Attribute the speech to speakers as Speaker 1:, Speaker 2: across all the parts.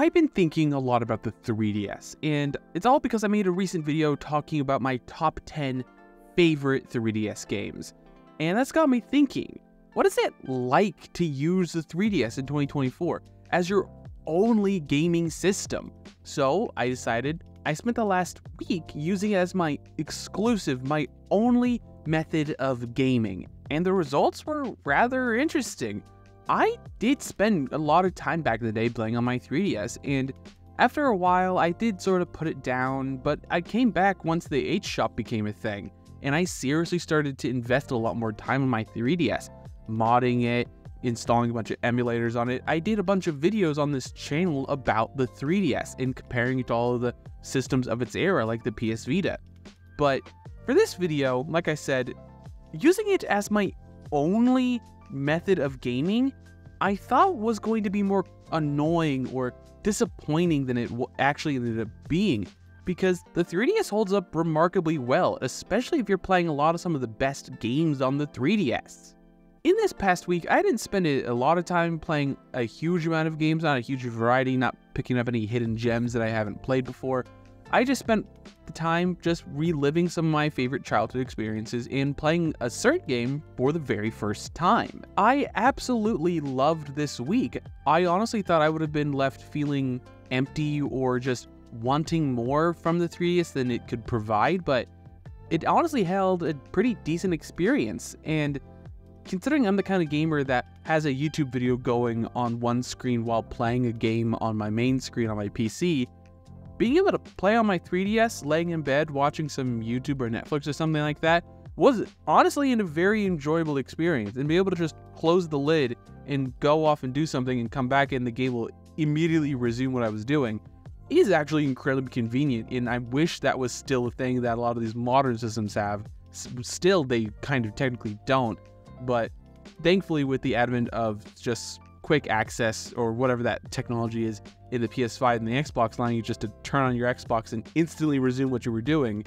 Speaker 1: I've been thinking a lot about the 3DS, and it's all because I made a recent video talking about my top 10 favorite 3DS games. And that's got me thinking, what is it like to use the 3DS in 2024 as your only gaming system? So I decided I spent the last week using it as my exclusive, my only method of gaming. And the results were rather interesting. I did spend a lot of time back in the day playing on my 3DS, and after a while I did sort of put it down, but I came back once the HShop became a thing, and I seriously started to invest a lot more time on my 3DS, modding it, installing a bunch of emulators on it. I did a bunch of videos on this channel about the 3DS and comparing it to all of the systems of its era, like the PS Vita. But for this video, like I said, using it as my only method of gaming, I thought was going to be more annoying or disappointing than it actually ended up being, because the 3DS holds up remarkably well, especially if you're playing a lot of some of the best games on the 3DS. In this past week, I didn't spend a lot of time playing a huge amount of games, not a huge variety, not picking up any hidden gems that I haven't played before. I just spent the time just reliving some of my favorite childhood experiences in playing a certain game for the very first time. I absolutely loved this week. I honestly thought I would have been left feeling empty or just wanting more from the 3DS than it could provide, but it honestly held a pretty decent experience. And considering I'm the kind of gamer that has a YouTube video going on one screen while playing a game on my main screen on my PC, being able to play on my 3DS, laying in bed, watching some YouTube or Netflix or something like that, was honestly a very enjoyable experience. And be able to just close the lid and go off and do something and come back and the game will immediately resume what I was doing is actually incredibly convenient. And I wish that was still a thing that a lot of these modern systems have. Still, they kind of technically don't. But thankfully, with the advent of just quick access or whatever that technology is in the PS5 and the Xbox, allowing you just to turn on your Xbox and instantly resume what you were doing,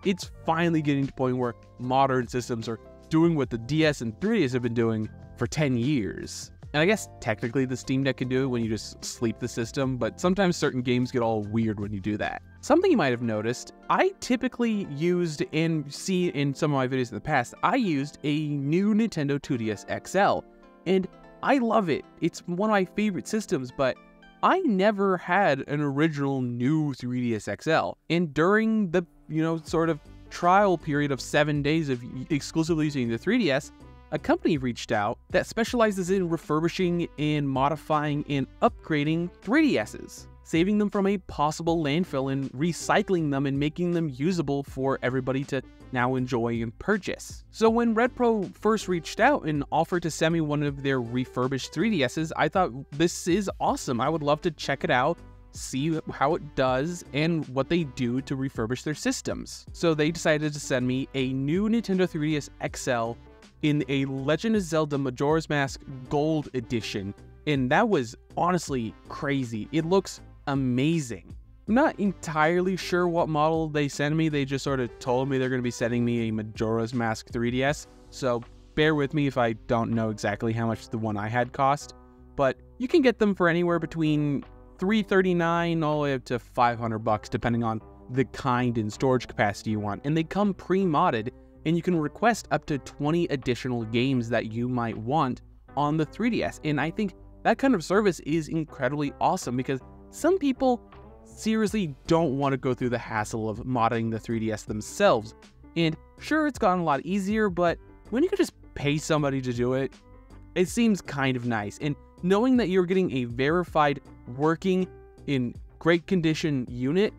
Speaker 1: it's finally getting to the point where modern systems are doing what the DS and 3DS have been doing for 10 years. And I guess technically the Steam Deck can do it when you just sleep the system, but sometimes certain games get all weird when you do that. Something you might have noticed, I typically used and see in some of my videos in the past, I used a new Nintendo 2DS XL, and I love it. It's one of my favorite systems, but I never had an original new 3DS XL. And during the, sort of trial period of 7 days of exclusively using the 3DS, a company reached out that specializes in refurbishing and modifying and upgrading 3DSs, saving them from a possible landfill and recycling them and making them usable for everybody to now enjoy and purchase. So when RedPro first reached out and offered to send me one of their refurbished 3DSs, I thought, this is awesome. I would love to check it out, see how it does, and what they do to refurbish their systems. So they decided to send me a new Nintendo 3DS XL in a Legend of Zelda Majora's Mask Gold Edition, and that was honestly crazy. It looks amazing. I'm not entirely sure what model they sent me. They just sort of told me they're going to be sending me a Majora's Mask 3DS, so bear with me if I don't know exactly how much the one I had cost, but you can get them for anywhere between $339 all the way up to $500 depending on the kind and storage capacity you want, and they come pre-modded, and you can request up to 20 additional games that you might want on the 3DS, and I think that kind of service is incredibly awesome because some people seriously don't want to go through the hassle of modding the 3DS themselves. And sure, it's gotten a lot easier, but when you can just pay somebody to do it, it seems kind of nice. And knowing that you're getting a verified, working, in great condition unit,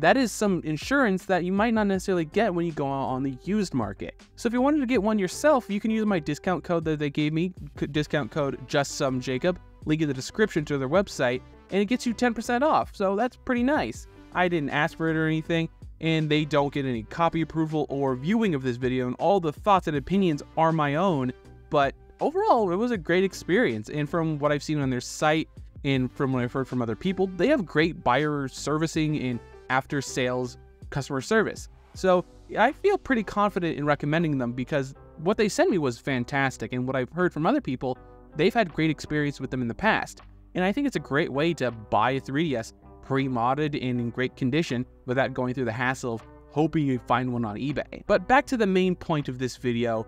Speaker 1: that is some insurance that you might not necessarily get when you go on the used market. So if you wanted to get one yourself, you can use my discount code that they gave me, discount code JustSomeJacob, link in the description to their website, and it gets you 10% off, so that's pretty nice. I didn't ask for it or anything, and they don't get any copy approval or viewing of this video, and all the thoughts and opinions are my own, but overall, it was a great experience, and from what I've seen on their site, and from what I've heard from other people, they have great buyer servicing and after-sales customer service. So I feel pretty confident in recommending them because what they sent me was fantastic, and what I've heard from other people, they've had great experience with them in the past. and I think it's a great way to buy a 3DS pre-modded and in great condition without going through the hassle of hoping you find one on eBay. But back to the main point of this video,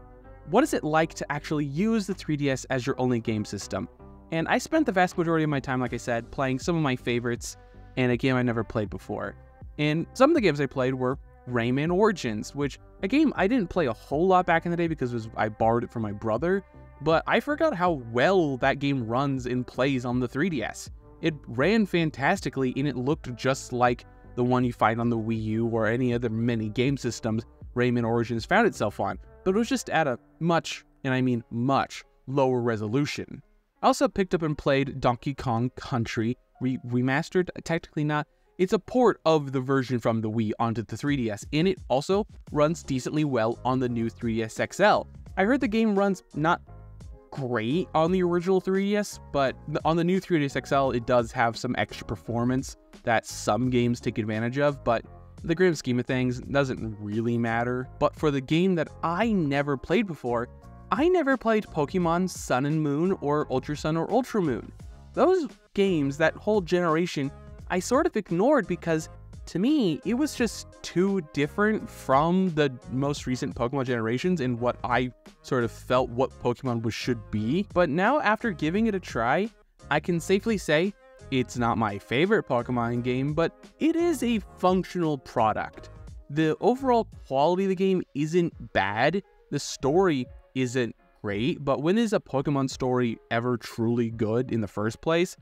Speaker 1: what is it like to actually use the 3DS as your only game system? And I spent the vast majority of my time, like I said, playing some of my favorites and a game I never played before. And some of the games I played were Rayman Origins, which a game I didn't play a whole lot back in the day because I borrowed it from my brother, but I forgot how well that game runs and plays on the 3DS. It ran fantastically and it looked just like the one you find on the Wii U or any other mini game systems Rayman Origins found itself on, but it was just at a much, and I mean much, lower resolution. I also picked up and played Donkey Kong Country Remastered, technically not. It's a port of the version from the Wii onto the 3DS, and it also runs decently well on the new 3DS XL. I heard the game runs not great on the original 3DS, but on the new 3DS XL, it does have some extra performance that some games take advantage of, but in the grand scheme of things, it doesn't really matter. But for the game that I never played before, I never played Pokemon Sun and Moon or Ultra Sun or Ultra Moon. Those games, that whole generation, I sort of ignored because, to me, it was just too different from the most recent Pokemon generations and what I sort of felt what Pokemon should be. But now, after giving it a try, I can safely say it's not my favorite Pokemon game, but it is a functional product. The overall quality of the game isn't bad, the story isn't great, but when is a Pokemon story ever truly good in the first place?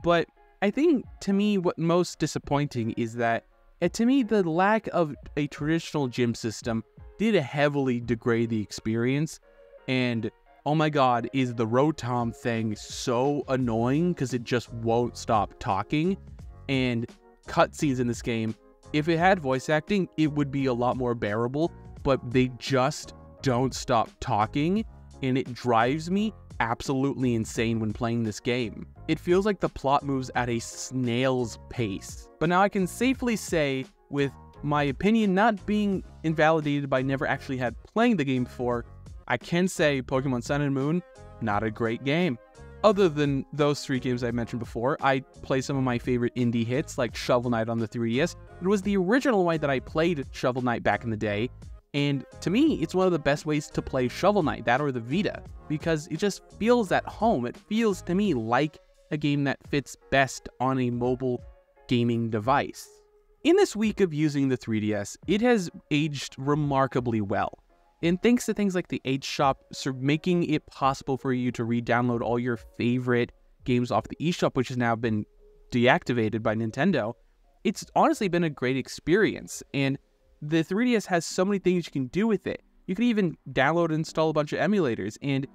Speaker 1: But I think, to me, what most disappointing is that, to me, the lack of a traditional gym system did heavily degrade the experience, and oh my god, is the Rotom thing so annoying because it just won't stop talking, and cutscenes in this game, if it had voice acting, it would be a lot more bearable, but they just don't stop talking, and it drives me absolutely insane when playing this game. It feels like the plot moves at a snail's pace. But now I can safely say, with my opinion not being invalidated by never actually had playing the game before, I can say Pokemon Sun and Moon, not a great game. Other than those 3 games I mentioned before, I play some of my favorite indie hits like Shovel Knight on the 3DS. It was the original way that I played Shovel Knight back in the day, and to me, it's one of the best ways to play Shovel Knight, that or the Vita, because it just feels at home. It feels to me like a game that fits best on a mobile gaming device. In this week of using the 3DS, it has aged remarkably well. And thanks to things like the eShop making it possible for you to re-download all your favorite games off the eShop, which has now been deactivated by Nintendo, it's honestly been a great experience. And the 3DS has so many things you can do with it. You can even download and install a bunch of emulators, and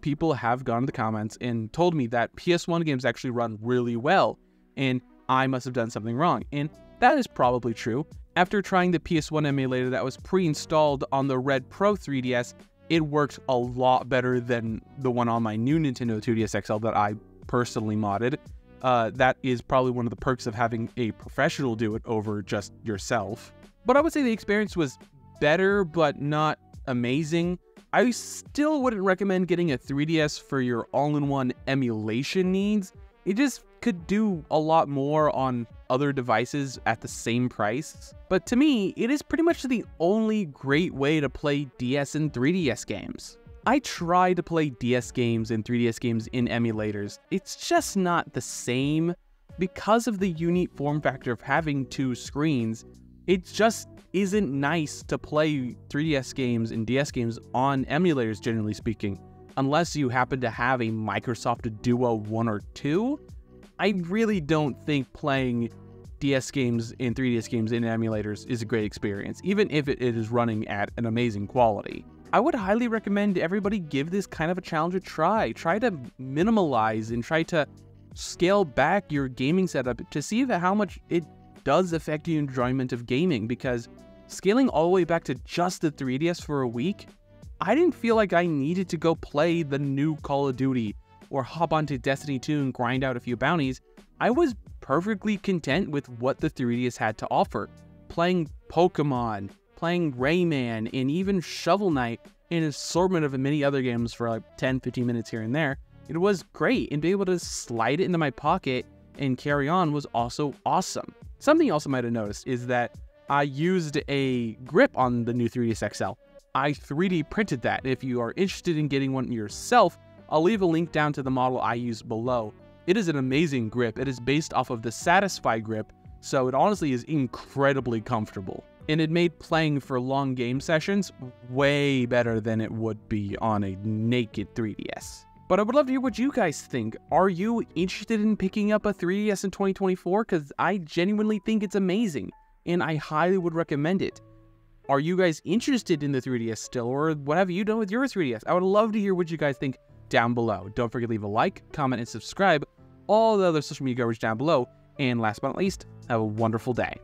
Speaker 1: people have gone to the comments and told me that PS1 games actually run really well, and I must have done something wrong. And that is probably true. After trying the PS1 emulator that was pre-installed on the Red Pro 3DS, it worked a lot better than the one on my new Nintendo 2DS XL that I personally modded. That is probably one of the perks of having a professional do it over just yourself. But I would say the experience was better, but not amazing. I still wouldn't recommend getting a 3DS for your all-in-one emulation needs. It just could do a lot more on other devices at the same price. But to me, it is pretty much the only great way to play DS and 3DS games. I try to play DS games and 3DS games in emulators. It's just not the same. Because of the unique form factor of having 2 screens, it just isn't nice to play 3DS games and DS games on emulators, generally speaking. Unless you happen to have a Microsoft Duo 1 or 2, I really don't think playing DS games and 3DS games in emulators is a great experience, even if it is running at an amazing quality. I would highly recommend everybody give this kind of a challenge a try. Try to minimalize and try to scale back your gaming setup to see how much it does affect your enjoyment of gaming, because scaling all the way back to just the 3DS for a week, I didn't feel like I needed to go play the new Call of Duty or hop onto Destiny 2 and grind out a few bounties. I was perfectly content with what the 3DS had to offer. Playing Pokemon, playing Rayman, and even Shovel Knight, and an assortment of many other games for like 10-15 minutes here and there. It was great, and being able to slide it into my pocket and carry on was also awesome. Something else I might have noticed is that I used a grip on the new 3DS XL. I 3D printed that. If you are interested in getting one yourself, I'll leave a link down to the model I used below. It is an amazing grip. It is based off of the Satisfy grip, so it honestly is incredibly comfortable. And it made playing for long game sessions way better than it would be on a naked 3DS. But I would love to hear what you guys think. Are you interested in picking up a 3DS in 2024? Because I genuinely think it's amazing, and I highly would recommend it. Are you guys interested in the 3DS still, or what have you done with your 3DS? I would love to hear what you guys think down below. Don't forget to leave a like, comment, and subscribe. All the other social media coverage down below. And last but not least, have a wonderful day.